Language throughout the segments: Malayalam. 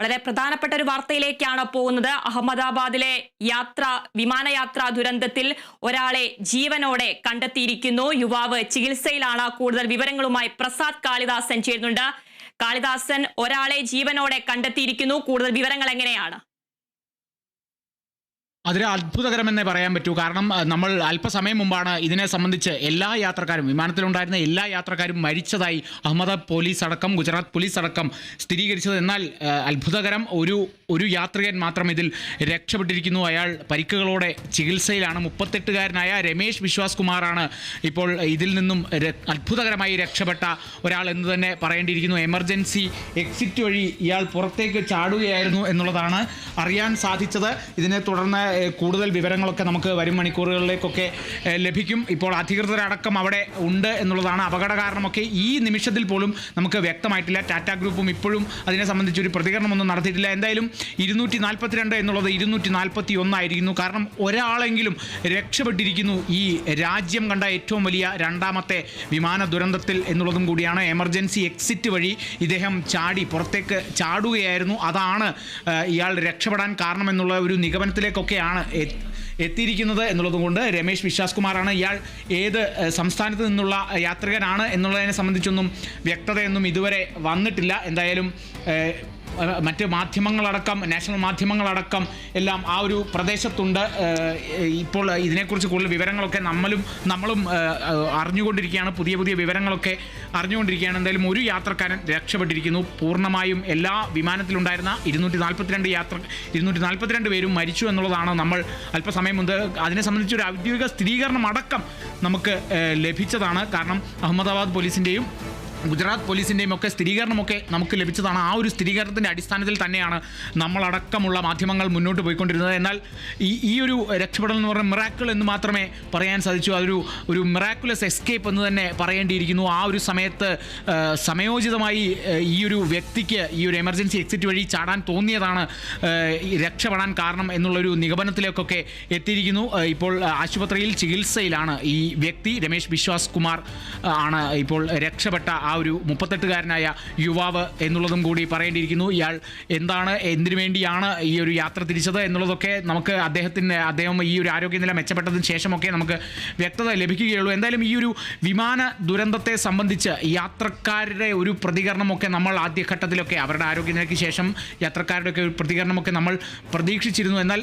വളരെ പ്രധാനപ്പെട്ട ഒരു വാർത്തയിലേക്കാണ് പോകുന്നത്. അഹമ്മദാബാദിലെ വിമാനയാത്രാ ദുരന്തത്തിൽ ഒരാളെ ജീവനോടെ കണ്ടെത്തിയിരിക്കുന്നു. യുവാവ് ചികിത്സയിലാണ്. കൂടുതൽ വിവരങ്ങളുമായി പ്രസാദ് കാളിദാസൻ ചേരുന്നുണ്ട്. കാളിദാസൻ, ഒരാളെ ജീവനോടെ കണ്ടെത്തിയിരിക്കുന്നു. കൂടുതൽ വിവരങ്ങൾ എങ്ങനെയാണ്? അതൊരു അത്ഭുതകരമെന്നേ പറയാൻ പറ്റൂ. കാരണം നമ്മൾ അല്പസമയം മുമ്പാണ് ഇതിനെ സംബന്ധിച്ച് എല്ലാ യാത്രക്കാരും, വിമാനത്തിലുണ്ടായിരുന്ന എല്ലാ യാത്രക്കാരും മരിച്ചതായി അഹമ്മദാബാദ് പോലീസ് അടക്കം ഗുജറാത്ത് പോലീസ് അടക്കം സ്ഥിരീകരിച്ചത്. എന്നാൽ അത്ഭുതകരം, ഒരു യാത്രികൻ മാത്രം ഇതിൽ രക്ഷപ്പെട്ടിരിക്കുന്നു. അയാൾ പരിക്കുകളോടെ ചികിത്സയിലാണ്. 38-കാരനായ രമേശ് വിശ്വാസ് കുമാറാണ് ഇപ്പോൾ ഇതിൽ നിന്നും അത്ഭുതകരമായി രക്ഷപ്പെട്ട ഒരാൾ എന്ന് തന്നെ പറയേണ്ടിയിരിക്കുന്നു. എമർജൻസി എക്സിറ്റ് വഴി ഇയാൾ പുറത്തേക്ക് ചാടുകയായിരുന്നു എന്നുള്ളതാണ് അറിയാൻ സാധിച്ചത്. ഇതിനെ തുടർന്ന് കൂടുതൽ വിവരങ്ങളൊക്കെ നമുക്ക് വരും മണിക്കൂറുകളിലേക്കൊക്കെ ലഭിക്കും. ഇപ്പോൾ അധികൃതരടക്കം അവിടെ ഉണ്ട് എന്നുള്ളതാണ്. അപകട കാരണമൊക്കെ ഈ നിമിഷത്തിൽ പോലും നമുക്ക് വ്യക്തമായിട്ടില്ല. ടാറ്റ ഗ്രൂപ്പും ഇപ്പോഴും അതിനെ സംബന്ധിച്ചൊരു പ്രതികരണമൊന്നും നടത്തിയിട്ടില്ല. എന്തായാലും 242 എന്നുള്ളത് 241 ആയിരിക്കുന്നു. കാരണം ഒരാളെങ്കിലും രക്ഷപ്പെട്ടിരിക്കുന്നു ഈ രാജ്യം കണ്ട ഏറ്റവും വലിയ രണ്ടാമത്തെ വിമാന ദുരന്തത്തിൽ എന്നുള്ളതും കൂടിയാണ്. എമർജൻസി എക്സിറ്റ് വഴി ഇദ്ദേഹം പുറത്തേക്ക് ചാടുകയായിരുന്നു. അതാണ് ഇയാൾ രക്ഷപ്പെടാൻ കാരണമെന്നുള്ള ഒരു നിഗമനത്തിലേക്കൊക്കെയാണ് എത്തിയിരിക്കുന്നത് എന്നുള്ളതുകൊണ്ട് രമേശ് വിശ്വാസ് കുമാറാണ്. ഇയാൾ ഏത് സംസ്ഥാനത്ത് നിന്നുള്ള യാത്രികനാണ് എന്നുള്ളതിനെ സംബന്ധിച്ചൊന്നും വ്യക്തതയൊന്നും ഇതുവരെ വന്നിട്ടില്ല. എന്തായാലും മറ്റ് മാധ്യമങ്ങളടക്കം, നാഷണൽ മാധ്യമങ്ങളടക്കം എല്ലാം ആ ഒരു പ്രദേശത്തുണ്ട്. ഇപ്പോൾ ഇതിനെക്കുറിച്ച് കൂടുതൽ വിവരങ്ങളൊക്കെ നമ്മളും അറിഞ്ഞുകൊണ്ടിരിക്കുകയാണ്. പുതിയ വിവരങ്ങളൊക്കെ അറിഞ്ഞുകൊണ്ടിരിക്കുകയാണ്. എന്തായാലും ഒരു യാത്രക്കാരൻ രക്ഷപ്പെട്ടിരിക്കുന്നു. പൂർണ്ണമായും എല്ലാ വിമാനത്തിലുണ്ടായിരുന്ന 242 പേരും മരിച്ചു എന്നുള്ളതാണ് നമ്മൾ അല്പസമയം മുമ്പ് അതിനെ സംബന്ധിച്ചൊരു ഔദ്യോഗിക സ്ഥിരീകരണം അടക്കം നമുക്ക് ലഭിച്ചതാണ്. കാരണം അഹമ്മദാബാദ് പോലീസിൻ്റെയും ഗുജറാത്ത് പോലീസിൻ്റെയും ഒക്കെ സ്ഥിരീകരണമൊക്കെ നമുക്ക് ലഭിച്ചതാണ്. ആ ഒരു സ്ഥിരീകരണത്തിൻ്റെ അടിസ്ഥാനത്തിൽ തന്നെയാണ് നമ്മളടക്കമുള്ള മാധ്യമങ്ങൾ മുന്നോട്ട് പോയിക്കൊണ്ടിരുന്നത്. എന്നാൽ ഈ ഒരു രക്ഷപ്പെടൽ എന്ന് പറഞ്ഞാൽ മിറാക്കിൾ എന്ന് മാത്രമേ പറയാൻ സാധിച്ചു. ഒരു മിറാക്കുലസ് എസ്കേപ്പ് എന്ന് തന്നെ പറയേണ്ടിയിരിക്കുന്നു. ആ ഒരു സമയത്ത് സമയോചിതമായി ഈ ഒരു വ്യക്തിക്ക് ഈ ഒരു എമർജൻസി എക്സിറ്റ് വഴി ചാടാൻ തോന്നിയതാണ് രക്ഷപ്പെടാൻ കാരണം എന്നുള്ളൊരു നിഗമനത്തിലേക്കൊക്കെ എത്തിയിരിക്കുന്നു. ഇപ്പോൾ ആശുപത്രിയിൽ ചികിത്സയിലാണ് ഈ വ്യക്തി. രമേശ് വിശ്വാസ് കുമാർ ആണ് ഇപ്പോൾ രക്ഷപ്പെട്ട ആ ഒരു 38-കാരനായ യുവാവ് എന്നുള്ളതും കൂടി പറയേണ്ടിയിരിക്കുന്നു. ഇയാൾ എന്തിനു വേണ്ടിയാണ് ഈ ഒരു യാത്ര തിരിച്ചത് എന്നുള്ളതൊക്കെ നമുക്ക് അദ്ദേഹം ഈ ഒരു ആരോഗ്യനില മെച്ചപ്പെട്ടതിന് ശേഷമൊക്കെ നമുക്ക് വ്യക്തത ലഭിക്കുകയുള്ളൂ. എന്തായാലും ഈ ഒരു വിമാന ദുരന്തത്തെ സംബന്ധിച്ച് യാത്രക്കാരുടെ ഒരു പ്രതികരണമൊക്കെ നമ്മൾ ആദ്യഘട്ടത്തിലൊക്കെ അവരുടെ ആരോഗ്യനിലയ്ക്ക് ശേഷം യാത്രക്കാരുടെയൊക്കെ ഒരു പ്രതികരണമൊക്കെ നമ്മൾ പ്രതീക്ഷിച്ചിരുന്നു. എന്നാൽ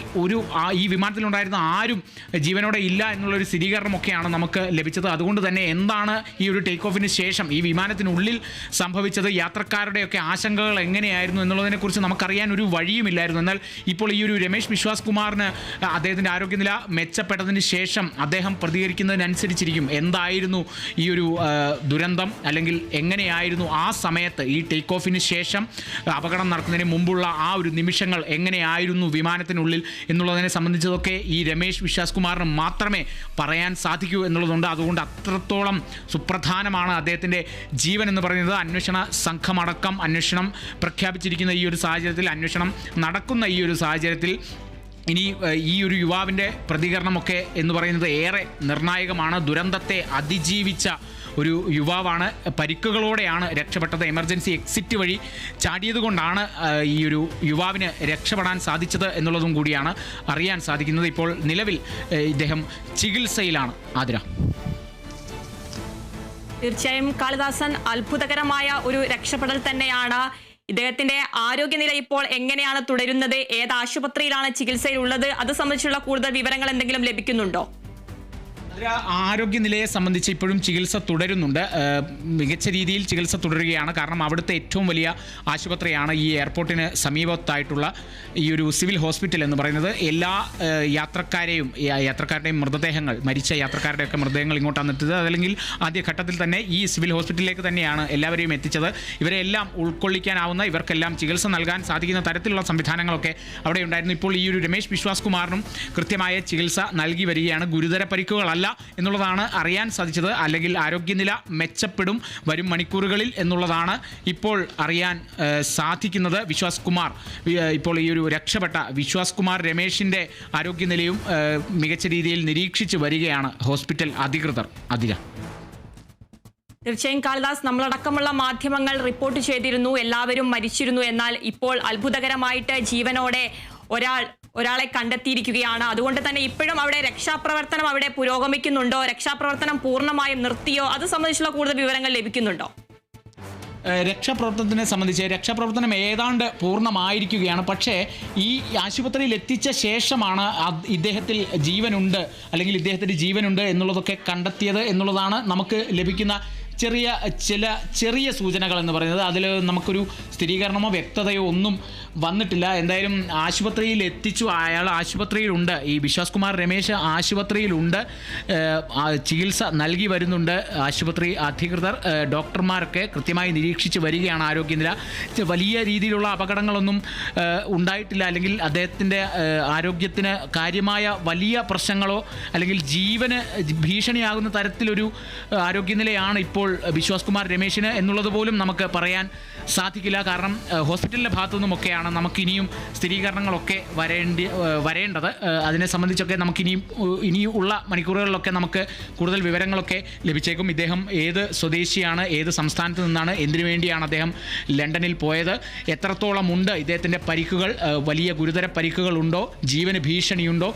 ഈ വിമാനത്തിലുണ്ടായിരുന്ന ആരും ജീവനോടെ ഇല്ല എന്നുള്ളൊരു സ്ഥിരീകരണമൊക്കെയാണ് നമുക്ക് ലഭിച്ചത്. അതുകൊണ്ട് തന്നെ എന്താണ് ഈ ഒരു ടേക്ക് ഓഫിന് ശേഷം ഈ വിമാനത്തിനുള്ളിൽ സംഭവിച്ചത്, യാത്രക്കാരുടെയൊക്കെ ആശങ്കകൾ എങ്ങനെയായിരുന്നു എന്നുള്ളതിനെക്കുറിച്ച് നമുക്കറിയാൻ ഒരു വഴിയുമില്ലായിരുന്നു. എന്നാൽ ഇപ്പോൾ ഈ ഒരു രമേശ് വിശ്വാസ് കുമാറിന് അദ്ദേഹത്തിൻ്റെ ആരോഗ്യനില മെച്ചപ്പെട്ടതിന് ശേഷം അദ്ദേഹം പ്രതികരിക്കുന്നതിനനുസരിച്ചിരിക്കും എന്തായിരുന്നു ഈ ഒരു ദുരന്തം, അല്ലെങ്കിൽ എങ്ങനെയായിരുന്നു ആ സമയത്ത് ഈ ടേക്ക് ഓഫിന് ശേഷം അപകടം നടക്കുന്നതിന് മുമ്പുള്ള ആ ഒരു നിമിഷങ്ങൾ എങ്ങനെയായിരുന്നു വിമാനത്തിനുള്ളിൽ എന്നുള്ളതിനെ സംബന്ധിച്ചതൊക്കെ ഈ രമേശ് വിശ്വാസ് കുമാറിന് മാത്രമേ പറയാൻ സാധിക്കൂ എന്നുള്ളതുണ്ട്. അതുകൊണ്ട് അത്രത്തോളം സുപ്രധാനമാണ് അദ്ദേഹത്തിൻ്റെ ജീവൻ എന്ന് പറയുന്നത്. അന്വേഷണ സംഘമടക്കം അന്വേഷണം പ്രഖ്യാപിച്ചിരിക്കുന്ന ഈ ഒരു സാഹചര്യത്തിൽ, അന്വേഷണം നടക്കുന്ന ഈ ഒരു സാഹചര്യത്തിൽ ഇനി ഈ ഒരു യുവാവിൻ്റെ പ്രതികരണമൊക്കെ എന്ന് പറയുന്നത് ഏറെ നിർണായകമാണ്. ദുരന്തത്തെ അതിജീവിച്ച ഒരു യുവാവാണ്. പരിക്കുകളോടെയാണ് രക്ഷപ്പെട്ടത്. എമർജൻസി എക്സിറ്റ് വഴി ചാടിയതുകൊണ്ടാണ് ഈ ഒരു യുവാവിന് രക്ഷപ്പെടാൻ സാധിച്ചത് എന്നുള്ളതും കൂടിയാണ് അറിയാൻ സാധിക്കുന്നത്. ഇപ്പോൾ നിലവിൽ ഇദ്ദേഹം ചികിത്സയിലാണ്. ആതിര. തീർച്ചയായും കാളിദാസൻ, അത്ഭുതകരമായ ഒരു രക്ഷപ്പെടൽ തന്നെയാണ്. ഇദ്ദേഹത്തിന്റെ ആരോഗ്യനില ഇപ്പോൾ എങ്ങനെയാണ് തുടരുന്നത്? ഏത് ആശുപത്രിയിലാണ് ചികിത്സയിലുള്ളത്? അത് സംബന്ധിച്ചുള്ള കൂടുതൽ വിവരങ്ങൾ എന്തെങ്കിലും ലഭിക്കുന്നുണ്ടോ? ആരോഗ്യനിലയെ സംബന്ധിച്ച് ഇപ്പോഴും ചികിത്സ തുടരുന്നുണ്ട്. മികച്ച രീതിയിൽ ചികിത്സ തുടരുകയാണ്. കാരണം അവിടുത്തെ ഏറ്റവും വലിയ ആശുപത്രിയാണ് ഈ എയർപോർട്ടിന് സമീപത്തായിട്ടുള്ള ഈ ഒരു സിവിൽ ഹോസ്പിറ്റൽ എന്ന് പറയുന്നത്. എല്ലാ യാത്രക്കാരുടെയും മൃതദേഹങ്ങൾ, മരിച്ച യാത്രക്കാരുടെയൊക്കെ മൃതദേഹങ്ങൾ ഇങ്ങോട്ടാണ് എത്തിച്ചത്. അതല്ലെങ്കിൽ ആദ്യഘട്ടത്തിൽ തന്നെ ഈ സിവിൽ ഹോസ്പിറ്റലിലേക്ക് തന്നെയാണ് എല്ലാവരെയും എത്തിച്ചത്. ഇവരെല്ലാം ഉൾക്കൊള്ളിക്കാനാവുന്ന, ഇവർക്കെല്ലാം ചികിത്സ നൽകാൻ സാധിക്കുന്ന തരത്തിലുള്ള സംവിധാനങ്ങളൊക്കെ അവിടെ ഉണ്ടായിരുന്നു. ഇപ്പോൾ ഈ ഒരു രമേശ് വിശ്വാസ് കുമാറിനും കൃത്യമായ ചികിത്സ നൽകി വരികയാണ്. ഗുരുതര പരിക്കുകളല്ല എന്നുള്ളതാണ് അറിയാൻ സാധിച്ചത്. അല്ലെങ്കിൽ ആരോഗ്യനില മെച്ചപ്പെടും വരും മണിക്കൂറുകളിൽ എന്നുള്ളതാണ് ഇപ്പോൾ അറിയാൻ സാധിക്കുന്നത്. വിശ്വാസ് കുമാർ, ഇപ്പോൾ ഈ ഒരു രക്ഷപ്പെട്ട വിശ്വാസ് കുമാർ രമേശിൻ്റെ ആരോഗ്യനിലയും മികച്ച രീതിയിൽ നിരീക്ഷിച്ച് വരികയാണ് ഹോസ്പിറ്റൽ അധികൃതർ. അതിര. തീർച്ചയായും കാളിദാസ്, നമ്മളടക്കമുള്ള മാധ്യമങ്ങൾ റിപ്പോർട്ട് ചെയ്തിരുന്നു എല്ലാവരും മരിച്ചിരുന്നു. എന്നാൽ ഇപ്പോൾ അത്ഭുതകരമായിട്ട് ജീവനോടെ ഒരാളെ കണ്ടെത്തിയിരിക്കുകയാണ്. അതുകൊണ്ട് തന്നെ ഇപ്പോഴും അവിടെ രക്ഷാപ്രവർത്തനം അവിടെ പുരോഗമിക്കുന്നുണ്ടോ? രക്ഷാപ്രവർത്തനം പൂർണ്ണമായും നിർത്തിയോ? അത് സംബന്ധിച്ചുള്ള കൂടുതൽ വിവരങ്ങൾ ലഭിക്കുന്നുണ്ടോ? രക്ഷാപ്രവർത്തനത്തിനെ സംബന്ധിച്ച് രക്ഷാപ്രവർത്തനം ഏതാണ്ട് പൂർണ്ണമായിരിക്കുകയാണ്. പക്ഷേ ഈ ആശുപത്രിയിൽ എത്തിച്ച ശേഷമാണ് ഇദ്ദേഹത്തിൽ ജീവനുണ്ട് അല്ലെങ്കിൽ ഇദ്ദേഹത്തിന് ജീവനുണ്ട് എന്നുള്ളതൊക്കെ കണ്ടെത്തിയത് എന്നുള്ളതാണ് നമുക്ക് ലഭിക്കുന്ന ചെറിയ സൂചനകൾ എന്ന് പറയുന്നത്. അതിൽ നമുക്കൊരു സ്ഥിരീകരണമോ വ്യക്തതയോ ഒന്നും വന്നിട്ടില്ല. എന്തായാലും ആശുപത്രിയിൽ എത്തിച്ചു, അയാൾ ആശുപത്രിയിലുണ്ട്. ഈ വിശ്വാസ് കുമാർ രമേശ് ആശുപത്രിയിലുണ്ട്, ചികിത്സ നൽകി വരുന്നുണ്ട്. ആശുപത്രി അധികൃതർ ഡോക്ടർമാരൊക്കെ കൃത്യമായി നിരീക്ഷിച്ച് വരികയാണ്. ആരോഗ്യനില വലിയ രീതിയിലുള്ള അപകടങ്ങളൊന്നും ഉണ്ടായിട്ടില്ല, അല്ലെങ്കിൽ അദ്ദേഹത്തിൻ്റെ ആരോഗ്യത്തിന് കാര്യമായ വലിയ പ്രശ്നങ്ങളോ അല്ലെങ്കിൽ ജീവന് ഭീഷണിയാകുന്ന തരത്തിലൊരു ആരോഗ്യനിലയാണ് ഇപ്പോൾ വിശ്വാസ് കുമാർ രമേശിന് എന്നുള്ളത് പോലും നമുക്ക് പറയാൻ സാധിക്കില്ല. കാരണം ഹോസ്പിറ്റലിൻ്റെ ഭാഗത്തു നിന്നുമൊക്കെയാണ് നമുക്കിനിയും സ്ഥിരീകരണങ്ങളൊക്കെ വരേണ്ടത്. അതിനെ സംബന്ധിച്ചൊക്കെ ഇനിയും ഉള്ള മണിക്കൂറുകളിലൊക്കെ നമുക്ക് കൂടുതൽ വിവരങ്ങളൊക്കെ ലഭിച്ചേക്കും. ഇദ്ദേഹം ഏത് സ്വദേശിയാണ്, ഏത് സംസ്ഥാനത്ത് നിന്നാണ്, എന്തിനു വേണ്ടിയാണ് അദ്ദേഹം ലണ്ടനിൽ പോയത്, എത്രത്തോളം ഉണ്ട് ഇദ്ദേഹത്തിൻ്റെ പരിക്കുകൾ, വലിയ ഗുരുതര പരിക്കുകളുണ്ടോ, ജീവന് ഭീഷണിയുണ്ടോ,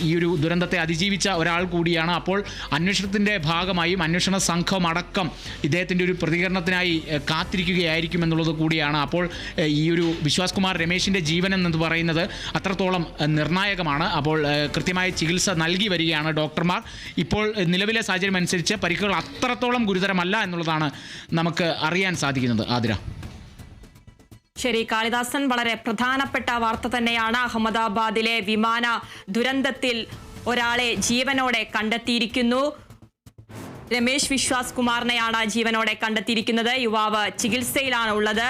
ഈ ഒരു ദുരന്തത്തെ അതിജീവിച്ച ഒരാൾ കൂടിയാണ്. അപ്പോൾ അന്വേഷണത്തിൻ്റെ ഭാഗമായും അന്വേഷണ സംഘം അടക്കം ഇദ്ദേഹത്തിൻ്റെ ഒരു പ്രതികരണത്തിനായി കാത്തിരിക്കുകയായിരിക്കും എന്നുള്ളത് കൂടിയാണ്. അപ്പോൾ ഈ ഒരു വിശ്വാസ് കുമാർ രമേശിൻ്റെ ജീവൻ എന്ന് പറയുന്നത് അത്രത്തോളം നിർണായകമാണ്. അപ്പോൾ കൃത്യമായ ചികിത്സ നൽകി വരികയാണ് ഡോക്ടർമാർ. ഇപ്പോൾ നിലവിലെ സാഹചര്യം അനുസരിച്ച് പരിക്കുകൾ അത്രത്തോളം ഗുരുതരമല്ല എന്നുള്ളതാണ് നമുക്ക് അറിയാൻ സാധിക്കുന്നത്. ആതിര. ശരി കാളിദാസൻ, വളരെ പ്രധാനപ്പെട്ട വാർത്ത തന്നെയാണ്. അഹമ്മദാബാദിലെ വിമാന ദുരന്തത്തിൽ ഒരാളെ ജീവനോടെ കണ്ടെത്തിയിരിക്കുന്നു. രമേശ് വിശ്വാസ് കുമാറിനെയാണ് ജീവനോടെ കണ്ടെത്തിയിരിക്കുന്നത്. യുവാവ് ചികിത്സയിലാണ് ഉള്ളത്.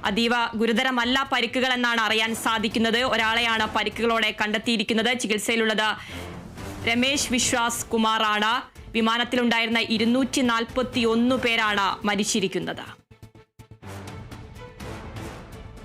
അതീവ ഗുരുതരമല്ല പരിക്കുകൾ എന്നാണ് അറിയാൻ സാധിക്കുന്നത്. ഒരാളെയാണ് പരിക്കുകളോടെ കണ്ടെത്തിയിരിക്കുന്നത്. ചികിത്സയിലുള്ളത് രമേശ് വിശ്വാസ് കുമാറാണ്. വിമാനത്തിലുണ്ടായിരുന്ന 241 പേരാണ് മരിച്ചിരിക്കുന്നത്.